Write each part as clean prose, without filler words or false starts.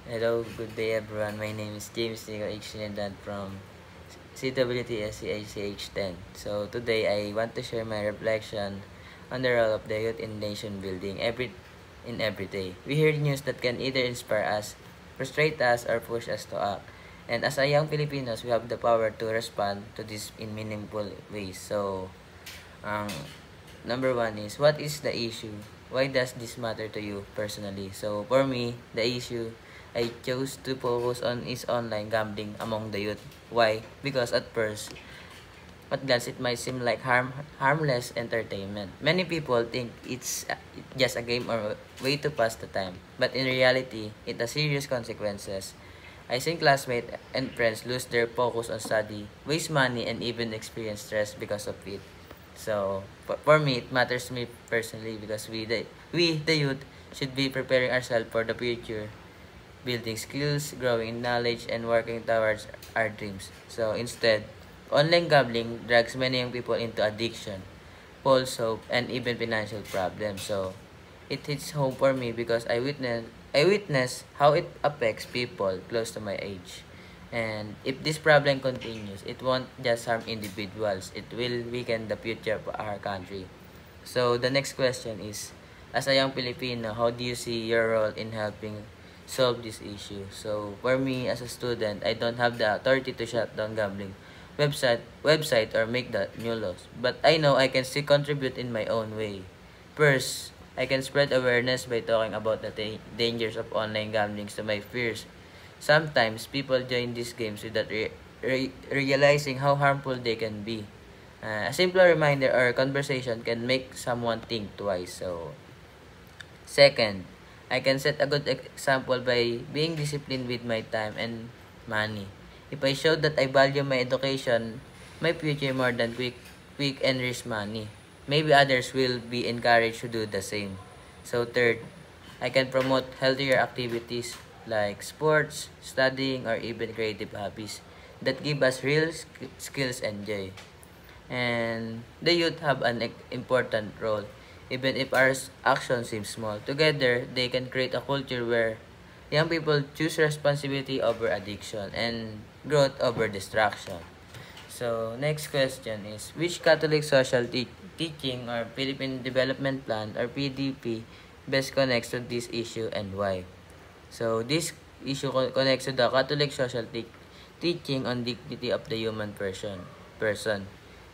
Hello, good day everyone. My name is James Nico H. Trinidad from CWT SCHCH 10. So today I want to share my reflection on the role of the youth in nation building every day. We hear news that can either inspire us, frustrate us, or push us to act. And as a young Filipinos, we have the power to respond to this in meaningful ways. So, um, number one is, what is the issue? Why does this matter to you personally? So, for me, the issue I chose to focus on is online gambling among the youth. Why? Because at first, at glance, it might seem like harmless entertainment. Many people think it's just a game or a way to pass the time. But in reality, it has serious consequences. I think classmates and friends lose their focus on study, waste money, and even experience stress because of it. So, for me, it matters to me personally because we the youth, should be preparing ourselves for the future, building skills, growing in knowledge, and working towards our dreams. So instead, online gambling drags many young people into addiction, false hope, and even financial problems. So it hits home for me because I witness how it affects people close to my age. And if this problem continues, it won't just harm individuals, it will weaken the future of our country. So the next question is, as a young Filipino, how do you see your role in helping solve this issue? So for me as a student, I don't have the authority to shut down gambling website or make the new laws. But I know I can still contribute in my own way. First, I can spread awareness by talking about the dangers of online gambling to my peers. Sometimes people join these games without realizing how harmful they can be. A simple reminder or conversation can make someone think twice. So, second, I can set a good example by being disciplined with my time and money. If I show that I value my education, my future more than quick and risk money, maybe others will be encouraged to do the same. So third, I can promote healthier activities like sports, studying, or even creative hobbies that give us real skills and joy. And the youth have an important role. Even if our action seems small, together they can create a culture where young people choose responsibility over addiction and growth over distraction. So, next question is, which Catholic social teaching or Philippine Development Plan or PDP best connects to this issue and why? So, this issue connects to the Catholic social teaching on dignity of the human person.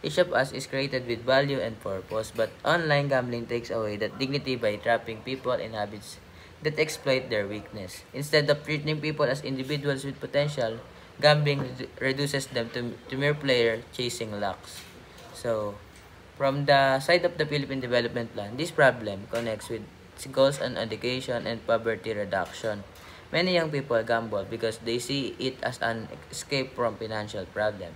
Each of us is created with value and purpose, but online gambling takes away that dignity by trapping people in habits that exploit their weakness. Instead of treating people as individuals with potential, gambling reduces them to mere player chasing lucks. So, from the side of the Philippine Development Plan, this problem connects with goals on education and poverty reduction. Many young people gamble because they see it as an escape from financial problem.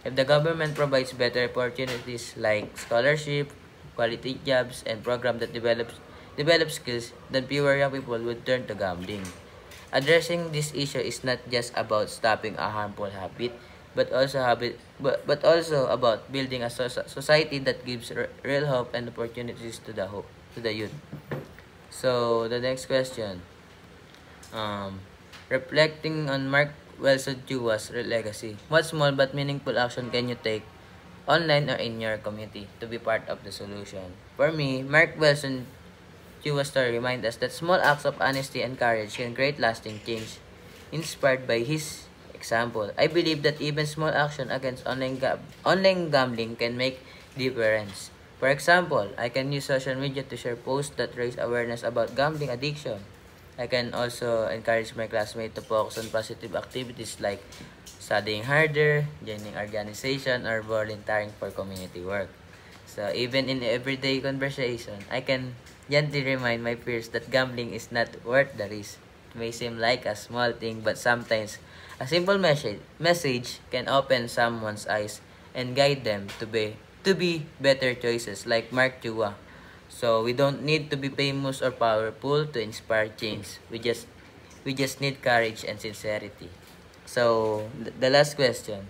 If the government provides better opportunities like scholarship, quality jobs, and programs that develop skills, then fewer young people would turn to gambling. Addressing this issue is not just about stopping a harmful habit, but also about building a society that gives real hope and opportunities to the youth. So the next question, um, reflecting on Mark Wilson Chua's legacy, what small but meaningful action can you take online or in your community to be part of the solution? For me, Mark Wilson Chua's story reminds us that small acts of honesty and courage can create lasting change. Inspired by his example, I believe that even small action against online gambling can make difference. For example, I can use social media to share posts that raise awareness about gambling addiction. I can also encourage my classmates to focus on positive activities like studying harder, joining organization, or volunteering for community work. So even in everyday conversation, I can gently remind my peers that gambling is not worth the risk. It may seem like a small thing, but sometimes a simple message can open someone's eyes and guide them to be better choices like Mark Chua. So we don't need to be famous or powerful to inspire change. We just need courage and sincerity. So the last question.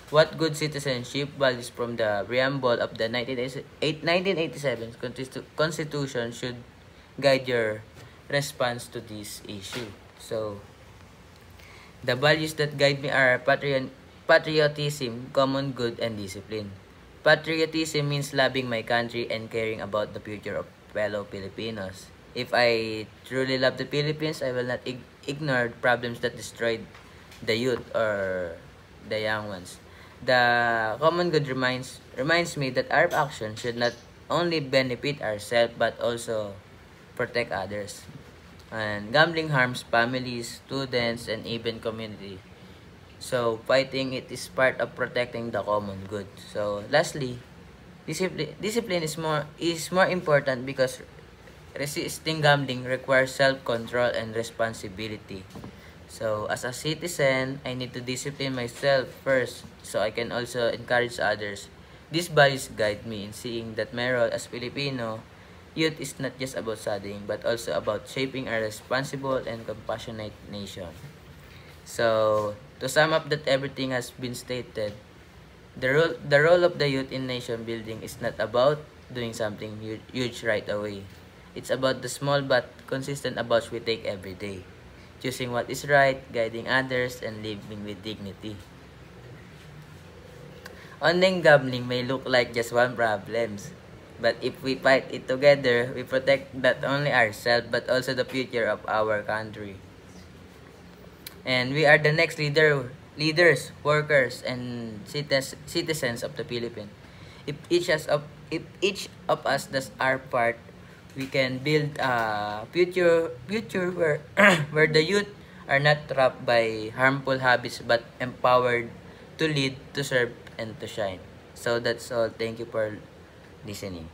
What good citizenship values from the preamble of the 1987 Constitution should guide your response to this issue? So, The values that guide me are patriotism, common good, and discipline. Patriotism means loving my country and caring about the future of fellow Filipinos. If I truly love the Philippines, I will not ignore problems that destroyed the youth or the young ones. The common good reminds me that our action should not only benefit ourselves but also protect others. And gambling harms families, students, and even community. So fighting it is part of protecting the common good. So lastly, discipline is more important because resisting gambling requires self-control and responsibility. So as a citizen, I need to discipline myself first so I can also encourage others. These values guide me in seeing that my role as Filipino youth is not just about studying but also about shaping a responsible and compassionate nation. So, to sum up that everything has been stated, the role of the youth in nation building is not about doing something huge right away. It's about the small but consistent approach we take every day, choosing what is right, guiding others, and living with dignity. Online gambling may look like just one problem, but if we fight it together, we protect not only ourselves but also the future of our country. And we are the next leaders, workers, and citizens of the Philippines. If each of us does our part, we can build a future where where the youth are not trapped by harmful habits but empowered to lead, to serve, and to shine. So that's all. Thank you for listening.